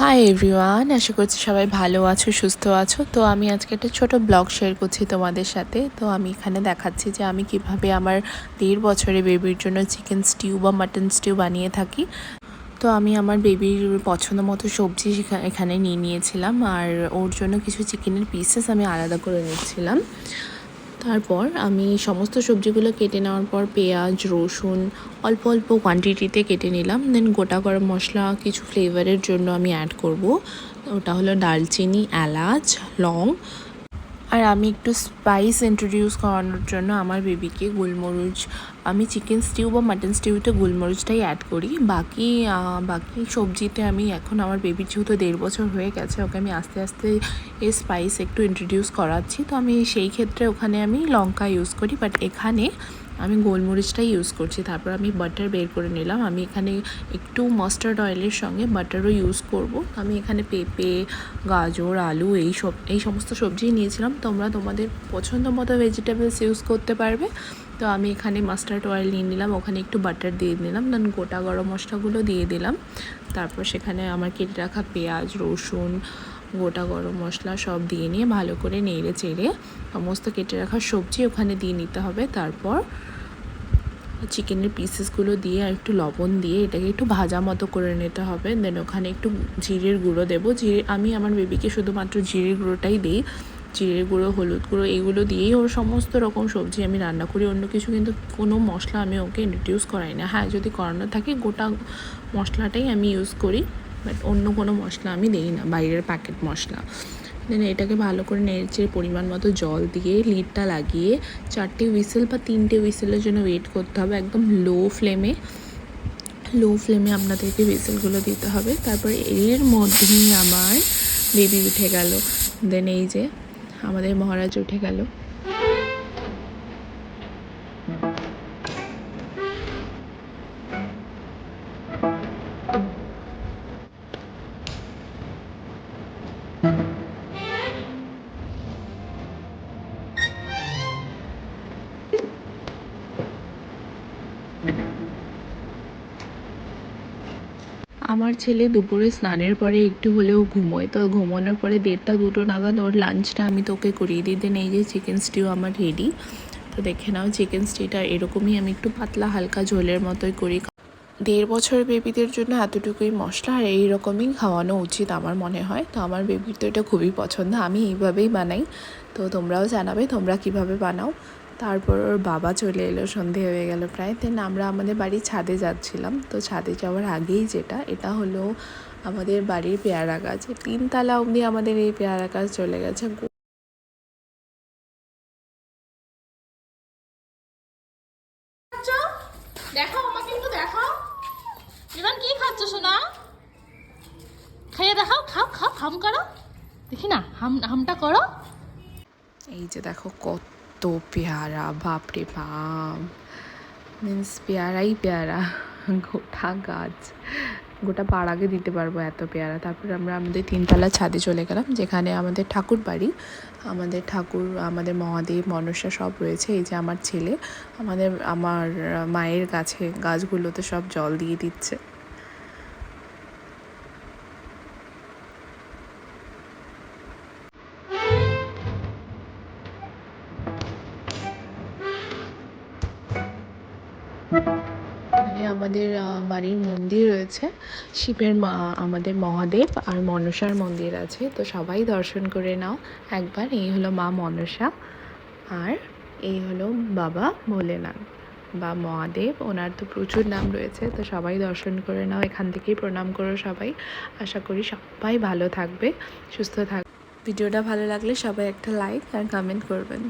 Hi everyone, আশা করছি সবাই ভালো আছো, সুস্থ আছো। তো আমি আজকে একটা ছোট ব্লগ শেয়ার করছি তোমাদের সাথে। তো আমি এখানে দেখাচ্ছি যে আমি কিভাবে আমার 1.5 বছরের বেবির জন্য চিকেন স্টিউ বা মাটন স্টিউ বানিয়ে থাকি। তো আমি আমার বেবির পছন্দ মতো সবজি এখানে নিয়ে নিয়েছিলাম, আর ওর জন্য কিছু চিকেনের পিসেস আমি আলাদা করে নিচ্ছিলাম। তারপর আমি সমস্ত সবজিগুলো কেটে নেওয়ার পর পেঁয়াজ, রসুন অল্প অল্প কোয়ান্টিটিতে কেটে নিলাম। দেন গোটা গরম মশলা কিছু ফ্লেভারের জন্য আমি অ্যাড করব। ওটা হলো দারচিনি, এলাচ, লং। আর আমি একটু স্পাইস ইন্ট্রোডিউস করানোর জন্য আমার বেবিকে গোলমরিচ, আমি চিকেন স্টিউ বা মাটন স্টিউতে গোলমরিচটাই অ্যাড করি। বাকি সবজিতে আমি এখন আমার বেবির যেহেতু 1.5 বছর হয়ে গেছে, ওকে আমি আস্তে আস্তে এই স্পাইস একটু ইন্ট্রোডিউস করাচ্ছি। তো আমি সেই ক্ষেত্রে ওখানে আমি লঙ্কা ইউজ করি, বাট এখানে আমি গোলমরিচটাই ইউজ করছি। তারপর আমি বাটার বের করে নিলাম। আমি এখানে একটু মাস্টার্ড অয়েলের সঙ্গে বাটারও ইউজ করব। আমি এখানে পেঁপে, গাজর, আলু এই সমস্ত সবজি নিয়েছিলাম। তোমরা তোমাদের পছন্দ মতো ভেজিটেবলস ইউজ করতে পারবে। তো আমি এখানে মাস্টার্ড অয়েল নিয়ে নিলাম, ওখানে একটু বাটার দিয়ে দিলাম, দেন গোটা গরম মশলাগুলো দিয়ে দিলাম। তারপর সেখানে আমার কেটে রাখা পেঁয়াজ, রসুন, গোটা গরম মশলা সব দিয়ে নিয়ে ভালো করে নেড়ে চেড়ে সমস্ত কেটে রাখা সবজি ওখানে দিয়ে নিতে হবে। তারপর চিকেনের পিসেসগুলো দিয়ে আর একটু লবণ দিয়ে এটাকে একটু ভাজা মতো করে নিতে হবে। দেন ওখানে একটু জিরের গুঁড়ো দেবো। আমি আমার বেবিকে শুধুমাত্র জিরের গুঁড়োটাই দিই। জিরের গুঁড়ো, হলুদ গুঁড়ো এগুলো দিয়েই ওর সমস্ত রকম সবজি আমি রান্না করি। অন্য কিছু কিন্তু কোনো মশলা আমি ওকে ইন্ট্রোডিউস করাই না। হ্যাঁ, যদি করানো থাকে গোটা মশলাটাই আমি ইউজ করি, বাট অন্য কোনো মশলা আমি দিই না, বাইরের প্যাকেট মশলা। দেন এটাকে ভালো করে নেড়েচেড়ে পরিমাণ মতো জল দিয়ে লিডটা লাগিয়ে 4টে হুইসেল বা 3টে হুইসেলের জন্য ওয়েট করতে হবে। একদম লো ফ্লেমে আপনাদেরকে হুইসেলগুলো দিতে হবে। তারপর এর মধ্যেই আমার বেবি উঠে গেল। দেন এই যে আমাদের মহারাজ উঠে গেল। আমার ছেলে দুপুরে স্নানের পরে একটু হলেও ঘুমোয়। তো ঘুমানোর পরে 1:30-2 নাগাদ ওর লাঞ্চটা আমি তোকে করিয়ে দিই। দেন এই যে চিকেন স্টিউ আমার রেডি। তো দেখে নাও, চিকেন স্টিউটা এরকমই আমি একটু পাতলা হালকা ঝোলের মতোই করি। 1.5 বছরের বেবিদের জন্য এতটুকুই মশলা আর এইরকমই খাওয়ানো উচিত আমার মনে হয়। তো আমার বেবির তো এটা খুবই পছন্দ, আমি এইভাবেই বানাই। তো তোমরাও জানাবে তোমরা কিভাবে বানাও। তারপর ওর বাবা চলে এলো, সন্ধে হয়ে গেল প্রায়। দেন আমরা আমাদের বাড়ির ছাদে যাচ্ছিলাম। তো ছাদে যাওয়ার আগেই এটা হলো আমাদের বাড়ির পেয়ারা গাছ। 3 তলা অবধি আমাদের এই পেয়ারা গাছ চলে গেছে। দেখাও আমাকে, একটু দেখাও। ইভান কি খাচ্ছ সোনা? খাইয়ে দেখাও, খাও খাও, হাম করো। দেখি না, হামটা করো। এই যে দেখো কত পেয়ারা, বাপরে বাপ, মিন্স পেয়ারাই পেয়ারা, গোটা গাছ, গোটা পাড়াকে দিতে পারবো এত পেয়ারা। তারপরে আমরা আমাদের 3 তলা ছাদে চলে গেলাম, যেখানে আমাদের ঠাকুর বাড়ি, আমাদের ঠাকুর, আমাদের মহাদেব, মনসা সব রয়েছে। এই যে আমার ছেলে আমার মায়ের গাছগুলোতে সব জল দিয়ে দিচ্ছে। এখানে আমাদের বাড়ির মন্দির রয়েছে, শিবের আমাদের মহাদেব আর মনসার মন্দির আছে। তো সবাই দর্শন করে নাও একবার। এই হলো মা মনসা, আর এই হলো বাবা ভোলেনাথ বা মহাদেব। ওনার তো প্রচুর নাম রয়েছে। তো সবাই দর্শন করে নাও, এখান থেকেই প্রণাম করো সবাই। আশা করি সবাই ভালো থাকবে, সুস্থ থাকবে। ভিডিওটা ভালো লাগলে সবাই একটা লাইক আর কমেন্ট করবেন।